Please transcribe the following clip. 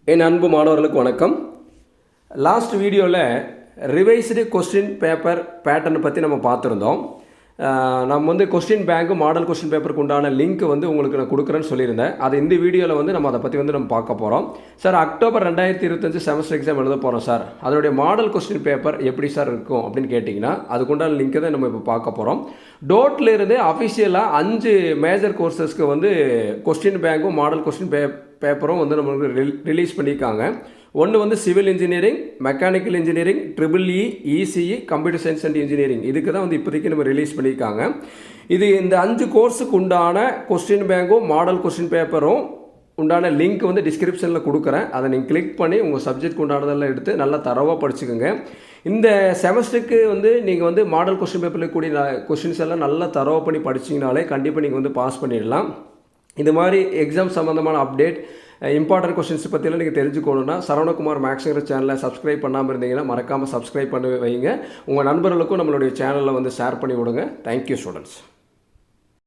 என் அன்பு மாணவர்களுக்கு வணக்கம். லாஸ்ட் வீடியோவில் ரிவைஸ்டு கொஸ்டின் பேப்பர் பேட்டர்னை பற்றி நம்ம பார்த்துருந்தோம். நம்ம வந்து கொஸ்டின் பேங்க்கு மாடல் கொஸ்டின் பேப்பருக்கு உண்டான லிங்க் வந்து உங்களுக்கு நான் கொடுக்குறேன்னு சொல்லியிருந்தேன். அது இந்த வீடியோவில் வந்து நம்ம அதை பற்றி வந்து நம்ம பார்க்க போகிறோம். சார், அக்டோபர் 2025 செமஸ்டர் எக்ஸாம் எழுத போகிறோம் சார். அதனுடைய மாடல் கொஸ்டின் பேப்பர் எப்படி சார் இருக்கும் அப்படின்னு கேட்டிங்கன்னா அதுக்குண்டான லிங்க்கை தான் நம்ம இப்போ பார்க்க போகிறோம். டோட்லேருந்து அஃபிஷியலாக 5 மேஜர் கோர்சஸ்க்கு வந்து கொஸ்டின் பேங்க்கும் மாடல் கொஸ்டின் பேப்பரும் வந்து நம்மளுக்கு ரிலீஸ் பண்ணியிருக்காங்க. ஒன்று வந்து civil engineering, mechanical engineering, EEE, ECE, computer science and engineering, இதுக்கு தான் வந்து இப்போதைக்கு நம்ம ரிலீஸ் பண்ணியிருக்காங்க. இந்த 5 கோர்ஸுக்கு உண்டான கொஸ்டின் பேங்கும் மாடல் கொஸ்டின் பேப்பரும் உண்டான லிங்க் வந்து டிஸ்கிரிப்ஷனில் கொடுக்குறேன். அதை நீங்கள் கிளிக் பண்ணி உங்கள் சப்ஜெக்ட் உண்டானதெல்லாம் எடுத்து நல்லா தரவாக படிச்சுக்கோங்க. இந்த செமஸ்டருக்கு வந்து நீங்கள் வந்து மாடல் கொஸ்டின் பேப்பரில் கூடிய கொஸ்டின்ஸ் எல்லாம் நல்லா தரவாக பண்ணி படிச்சிங்கனாலே கண்டிப்பாக நீங்கள் வந்து பாஸ் பண்ணிடலாம். இது மாதிரி எக்ஸாம் சம்மந்தமான அப்டேட், இம்பார்ட்டன்ட் கொஸ்டின்ஸ் பற்றிலாம் நீங்கள் தெரிஞ்சுக்கணுன்னா சரவணகுமார் மேக்ஸுங்கிற சேனலை சப்ஸ்கிரைப் பண்ணாமல் இருந்தீங்கன்னா மறக்காமல் சப்ஸ்கிரைப் பண்ணி வைங்க. உங்கள் நண்பர்களுக்கும் நம்மளுடைய சேனலில் வந்து ஷேர் பண்ணி விடுங்க. Thank you students.